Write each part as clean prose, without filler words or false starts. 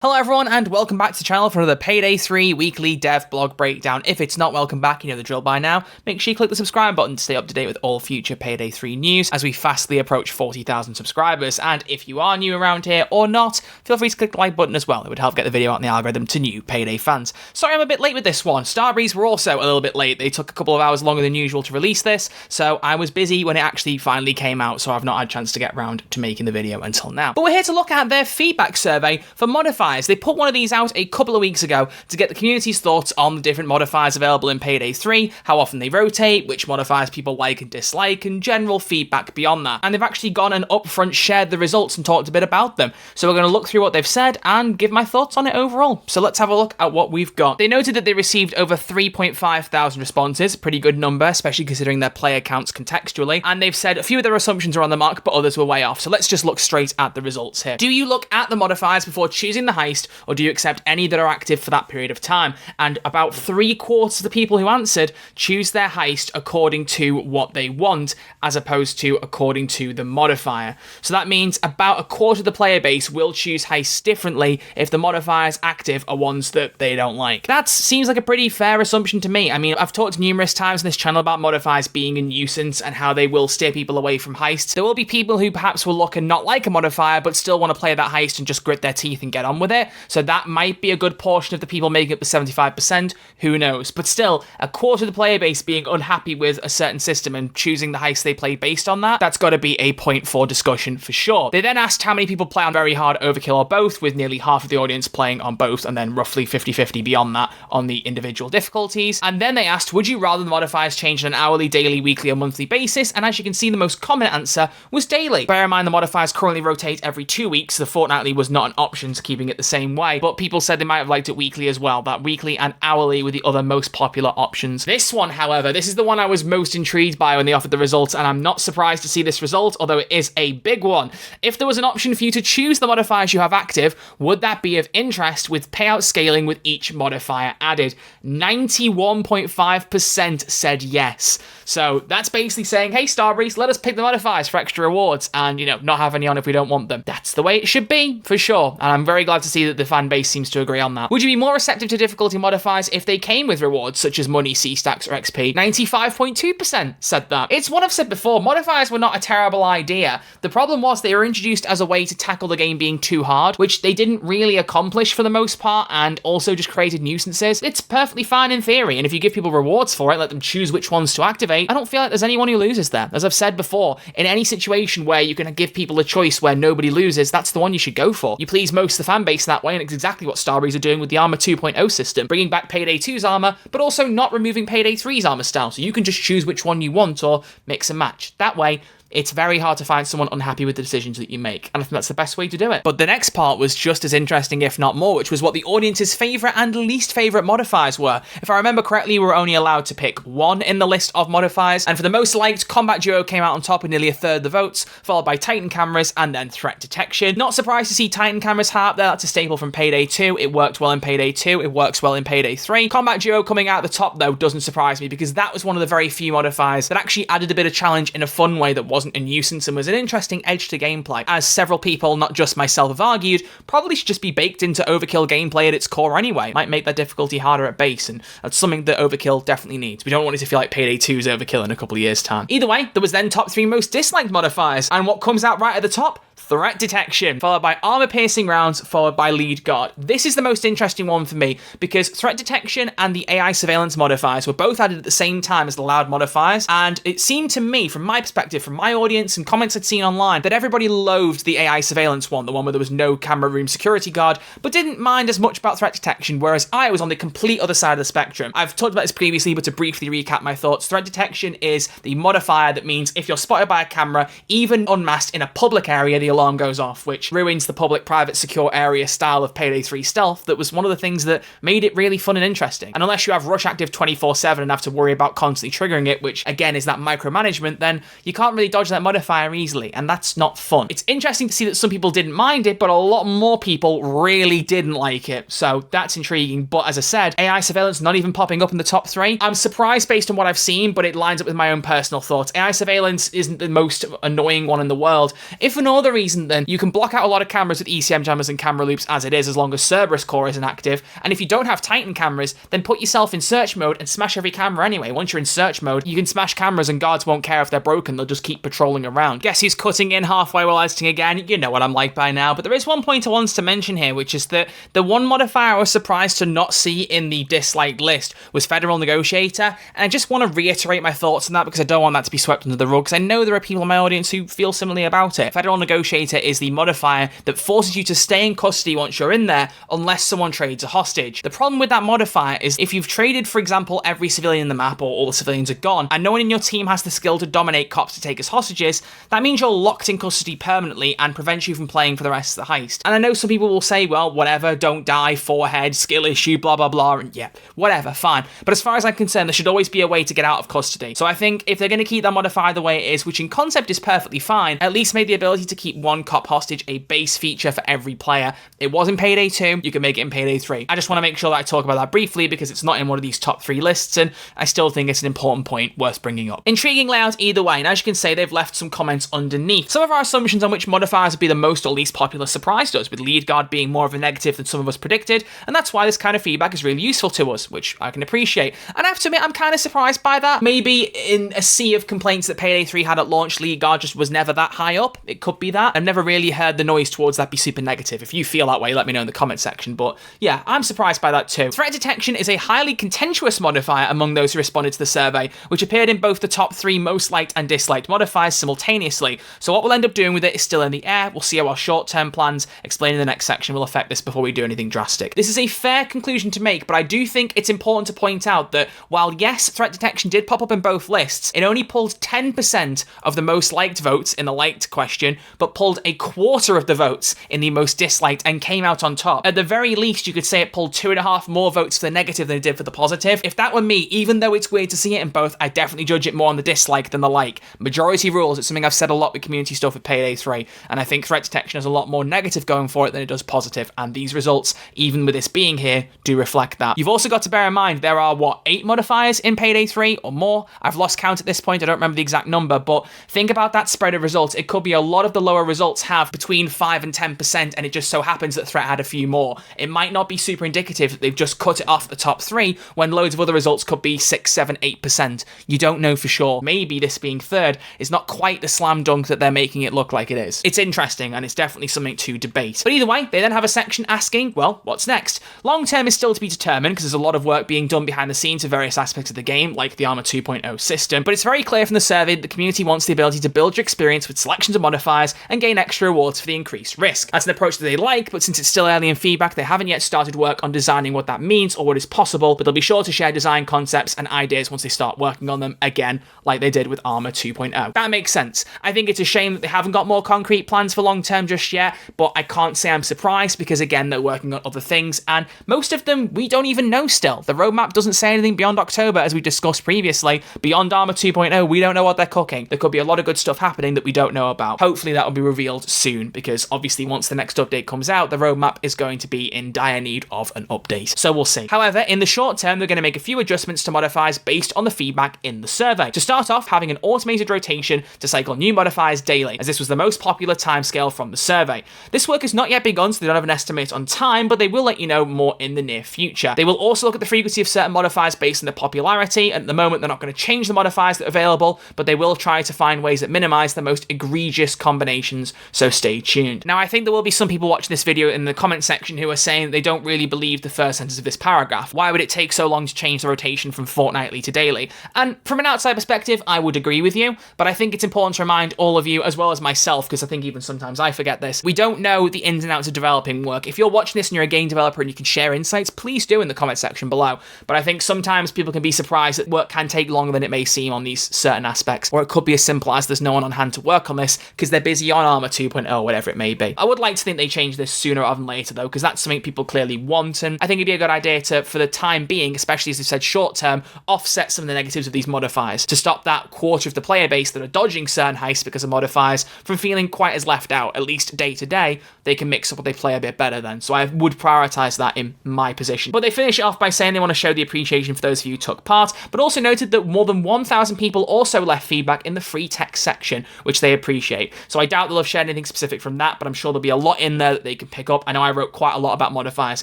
Hello everyone and welcome back to the channel for another Payday 3 weekly dev blog breakdown. If it's not welcome back, you know the drill by now. Make sure you click the subscribe button to stay up to date with all future Payday 3 news as we fastly approach 40,000 subscribers. And if you are new around here or not, feel free to click the like button as well. It would help get the video out in the algorithm to new Payday fans. Sorry I'm a bit late with this one. Starbreeze were also a little bit late. They took a couple of hours longer than usual to release this, so I was busy when it actually finally came out, so I've not had a chance to get around to making the video until now. But we're here to look at their feedback survey for modifiers. They put one of these out a couple of weeks ago to get the community's thoughts on the different modifiers available in Payday 3, how often they rotate, which modifiers people like and dislike, and general feedback beyond that. And they've actually gone and upfront shared the results and talked a bit about them. So we're going to look through what they've said and give my thoughts on it overall. So let's have a look at what we've got. They noted that they received over 3.5 thousand responses, pretty good number, especially considering their player counts contextually. And they've said a few of their assumptions are on the mark, but others were way off. So let's just look straight at the results here. Do you look at the modifiers before choosing the heist, or do you accept any that are active for that period of time? And about 3/4 of the people who answered choose their heist according to what they want, as opposed to according to the modifier. So that means about 1/4 of the player base will choose heists differently if the modifiers active are ones that they don't like. That seems like a pretty fair assumption to me. I mean, I've talked numerous times on this channel about modifiers being a nuisance and how they will steer people away from heists. There will be people who perhaps will look and not like a modifier but still want to play that heist and just grit their teeth and get on with it. So that might be a good portion of the people making up the 75%, who knows. But still, 1/4 of the player base being unhappy with a certain system and choosing the heist they play based on that, that's got to be a point for discussion for sure. They then asked how many people play on very hard, overkill, or both, with nearly half of the audience playing on both, and then roughly 50-50 beyond that on the individual difficulties. And then they asked, would you rather the modifiers change on an hourly, daily, weekly, or monthly basis? And as you can see, the most common answer was daily. Bear in mind the modifiers currently rotate every 2 weeks, so the fortnightly was not an option to keeping it the same way, but people said they might have liked it weekly as well. That weekly and hourly were the other most popular options. This one, however, this is the one I was most intrigued by when they offered the results, and I'm not surprised to see this result, although it is a big one. If there was an option for you to choose the modifiers you have active, would that be of interest with payout scaling with each modifier added? 91.5% said yes. So that's basically saying, hey Starbreeze, let us pick the modifiers for extra rewards and, you know, not have any on if we don't want them. That's the way it should be, for sure. And I'm very glad to see that the fan base seems to agree on that. Would you be more receptive to difficulty modifiers if they came with rewards such as money, C-stacks, or XP? 95.2% said that. It's what I've said before, modifiers were not a terrible idea. The problem was they were introduced as a way to tackle the game being too hard, which they didn't really accomplish for the most part, and also just created nuisances. It's perfectly fine in theory, and if you give people rewards for it, let them choose which ones to activate, I don't feel like there's anyone who loses there. As I've said before, in any situation where you can give people a choice where nobody loses, that's the one you should go for. You please most of the fan base that way, and it's exactly what Starbreeze are doing with the Armor 2.0 system, bringing back Payday 2's armor, but also not removing Payday 3's armor style, so you can just choose which one you want or mix and match. That way, it's very hard to find someone unhappy with the decisions that you make, and I think that's the best way to do it. But the next part was just as interesting, if not more, which was what the audience's favourite and least favourite modifiers were. If I remember correctly, we were only allowed to pick one in the list of modifiers, and for the most liked, Combat Duo came out on top with nearly 1/3 of the votes, followed by Titan Cameras and then Threat Detection. Not surprised to see Titan Cameras high up there. That's a staple from Payday 2. It worked well in Payday 2, it works well in Payday 3. Combat Duo coming out at the top, though, doesn't surprise me, because that was one of the very few modifiers that actually added a bit of challenge in a fun way that wasn't a nuisance and was an interesting edge to gameplay. As several people, not just myself, have argued, probably should just be baked into Overkill gameplay at its core anyway. Might make that difficulty harder at base, and that's something that Overkill definitely needs. We don't want it to feel like Payday 2's Overkill in a couple of years' time. Either way, there was then top 3 most disliked modifiers, and what comes out right at the top? Threat Detection, followed by Armor-Piercing Rounds, followed by Lead Guard. This is the most interesting one for me, because Threat Detection and the AI Surveillance modifiers were both added at the same time as the Loud modifiers, and it seemed to me, from my perspective, from my audience and comments I'd seen online, that everybody loathed the AI Surveillance one, the one where there was no camera room security guard, but didn't mind as much about Threat Detection, whereas I was on the complete other side of the spectrum. I've talked about this previously, but to briefly recap my thoughts, Threat Detection is the modifier that means if you're spotted by a camera, even unmasked in a public area, the alarm goes off, which ruins the public-private secure area style of Payday 3 stealth that was one of the things that made it really fun and interesting. And unless you have Rush active 24/7 and have to worry about constantly triggering it, which again is that micromanagement, then you can't really dodge that modifier easily, and that's not fun. It's interesting to see that some people didn't mind it, but a lot more people really didn't like it, so that's intriguing. But as I said, AI Surveillance not even popping up in the top 3. I'm surprised based on what I've seen, but it lines up with my own personal thoughts. AI Surveillance isn't the most annoying one in the world, if for no other reason reason, then you can block out a lot of cameras with ECM jammers and camera loops as it is, as long as Cerberus core isn't active. And if you don't have Titan cameras, then put yourself in search mode and smash every camera anyway. Once you're in search mode, you can smash cameras and guards won't care if they're broken, they'll just keep patrolling around. Guess who's cutting in halfway while editing again? You know what I'm like by now, but there is one point I wanted to mention here, which is that the one modifier I was surprised to not see in the disliked list was Federal Negotiator, and I just want to reiterate my thoughts on that because I don't want that to be swept under the rug, because I know there are people in my audience who feel similarly about it. Federal Negotiator is the modifier that forces you to stay in custody once you're in there, unless someone trades a hostage. The problem with that modifier is if you've traded, for example, every civilian in the map, or all the civilians are gone, and no one in your team has the skill to dominate cops to take as hostages, that means you're locked in custody permanently and prevents you from playing for the rest of the heist. And I know some people will say, well, whatever, don't die, forehead, skill issue, blah, blah, blah, and yeah, whatever, fine. But as far as I'm concerned, there should always be a way to get out of custody. So I think if they're going to keep that modifier the way it is, which in concept is perfectly fine, at least make the ability to keep one cop hostage a base feature for every player. It was in Payday 2, you can make it in Payday 3. I just want to make sure that I talk about that briefly because it's not in one of these top 3 lists, and I still think it's an important point worth bringing up. Intriguing layout either way, and as you can see, they've left some comments underneath. Some of our assumptions on which modifiers would be the most or least popular surprised us, with lead guard being more of a negative than some of us predicted, and that's why this kind of feedback is really useful to us, which I can appreciate. And I have to admit, I'm kind of surprised by that. Maybe in a sea of complaints that Payday 3 had at launch, lead guard just was never that high up. It could be that. I've never really heard the noise towards that be super negative. If you feel that way, let me know in the comment section, but yeah, I'm surprised by that too. Threat detection is a highly contentious modifier among those who responded to the survey, which appeared in both the top 3 most liked and disliked modifiers simultaneously. So what we'll end up doing with it is still in the air. We'll see how our short-term plans explained in the next section will affect this before we do anything drastic. This is a fair conclusion to make, but I do think it's important to point out that while yes, threat detection did pop up in both lists, it only pulled 10% of the most liked votes in the liked question, but pulled a quarter of the votes in the most disliked and came out on top. At the very least, you could say it pulled 2.5 more votes for the negative than it did for the positive. If that were me, even though it's weird to see it in both, I definitely judge it more on the dislike than the like. Majority rules, it's something I've said a lot with community stuff with Payday 3, and I think threat detection has a lot more negative going for it than it does positive, and these results, even with this being here, do reflect that. You've also got to bear in mind, there are, 8 modifiers in Payday 3 or more? I've lost count at this point, I don't remember the exact number, but think about that spread of results. It could be a lot of the lower results have between 5 and 10%, and it just so happens that threat had a few more. It might not be super indicative that they've just cut it off the top 3 when loads of other results could be 6, 7, 8%. You don't know for sure. Maybe this being third is not quite the slam dunk that they're making it look like it is. It's interesting, and it's definitely something to debate. But either way, they then have a section asking, well, what's next? Long term is still to be determined, because there's a lot of work being done behind the scenes of various aspects of the game, like the Armor 2.0 system, but it's very clear from the survey that the community wants the ability to build your experience with selections of modifiers and gain extra rewards for the increased risk. That's an approach that they like, but since it's still early in feedback, they haven't yet started work on designing what that means or what is possible, but they'll be sure to share design concepts and ideas once they start working on them, again, like they did with Armor 2.0. That makes sense. I think it's a shame that they haven't got more concrete plans for long term just yet, but I can't say I'm surprised because, again, they're working on other things, and most of them we don't even know still. The roadmap doesn't say anything beyond October, as we discussed previously. Beyond Armor 2.0, we don't know what they're cooking. There could be a lot of good stuff happening that we don't know about. Hopefully that will be revealed soon, because obviously once the next update comes out, the roadmap is going to be in dire need of an update. So we'll see. However, in the short term, they're going to make a few adjustments to modifiers based on the feedback in the survey. To start off, having an automated rotation to cycle new modifiers daily, as this was the most popular timescale from the survey. This work has not yet begun, so they don't have an estimate on time, but they will let you know more in the near future. They will also look at the frequency of certain modifiers based on their popularity, and at the moment they're not going to change the modifiers that are available, but they will try to find ways that minimize the most egregious combinations, so stay tuned. Now, I think there will be some people watching this video in the comment section who are saying they don't really believe the first sentence of this paragraph. Why would it take so long to change the rotation from fortnightly to daily? And from an outside perspective, I would agree with you, but I think it's important to remind all of you, as well as myself, because I think even sometimes I forget this, we don't know the ins and outs of developing work. If you're watching this and you're a game developer and you can share insights, please do in the comment section below. But I think sometimes people can be surprised that work can take longer than it may seem on these certain aspects, or it could be as simple as there's no one on hand to work on this because they're busy on Armor 2.0, whatever it may be. I would like to think they change this sooner rather than later though, because that's something people clearly want, and I think it'd be a good idea to, for the time being, especially as they've said short term, offset some of the negatives of these modifiers to stop that quarter of the player base that are dodging certain heists because of modifiers from feeling quite as left out. At least day to day, they can mix up what they play a bit better then, so I would prioritise that in my position. But they finish it off by saying they want to show the appreciation for those of you who took part, but also noted that more than 1,000 people also left feedback in the free text section, which they appreciate. So I doubt they'll they'll have shared anything specific from that, but I'm sure there'll be a lot in there that they can pick up. I know I wrote quite a lot about modifiers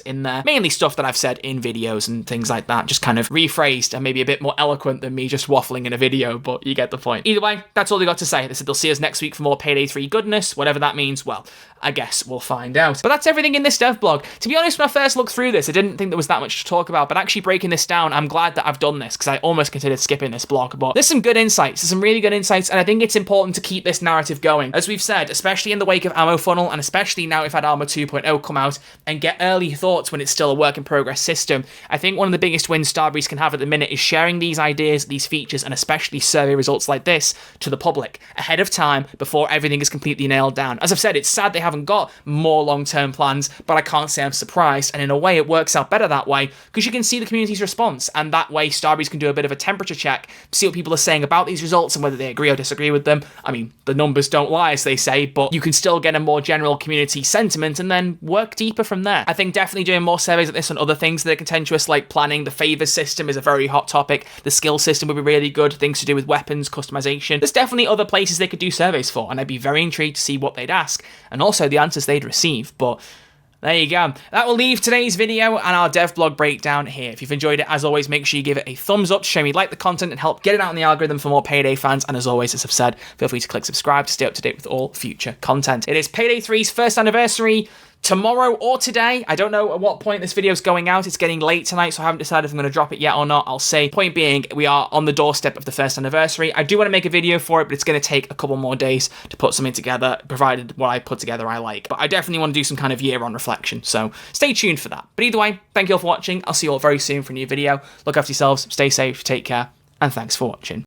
in there, mainly stuff that I've said in videos and things like that, just kind of rephrased and maybe a bit more eloquent than me just waffling in a video, but you get the point. Either way, that's all they got to say. They said they'll see us next week for more Payday 3 goodness, whatever that means. Well, I guess we'll find out. But that's everything in this dev blog. To be honest, when I first looked through this, I didn't think there was that much to talk about, but actually breaking this down, I'm glad that I've done this, because I almost considered skipping this blog. But there's some good insights, there's some really good insights, and I think it's important to keep this narrative going. As we've said, especially in the wake of Ammo Funnel, and especially now we've had Armor 2.0 come out, and get early thoughts when it's still a work in progress system. I think one of the biggest wins Starbreeze can have at the minute is sharing these ideas, these features, and especially survey results like this to the public ahead of time before everything is completely nailed down. As I've said, it's sad they haven't got more long-term plans, but I can't say I'm surprised, and in a way it works out better that way because you can see the community's response, and that way Starbreeze can do a bit of a temperature check, see what people are saying about these results and whether they agree or disagree with them. I mean, the numbers don't lie, as they say, but you can still get a more general community sentiment and then work deeper from there. I think definitely doing more surveys like this on other things that are contentious, like planning. The favors system is a very hot topic. The skill system would be really good. Things to do with weapons, customization. There's definitely other places they could do surveys for, and I'd be very intrigued to see what they'd ask and also the answers they'd receive. But there you go. That will leave today's video and our dev blog breakdown here. If you've enjoyed it, as always, make sure you give it a thumbs up to show me you like the content and help get it out in the algorithm for more Payday fans. And as always, as I've said, feel free to click subscribe to stay up to date with all future content. It is Payday 3's first anniversary tomorrow or today. I don't know at what point this video is going out. It's getting late tonight, so I haven't decided if I'm going to drop it yet or not. I'll say. Point being, we are on the doorstep of the first anniversary. I do want to make a video for it, but it's going to take a couple more days to put something together, provided what I put together I like. But I definitely want to do some kind of year-on reflection, so stay tuned for that. But either way, thank you all for watching. I'll see you all very soon for a new video. Look after yourselves, stay safe, take care, and thanks for watching.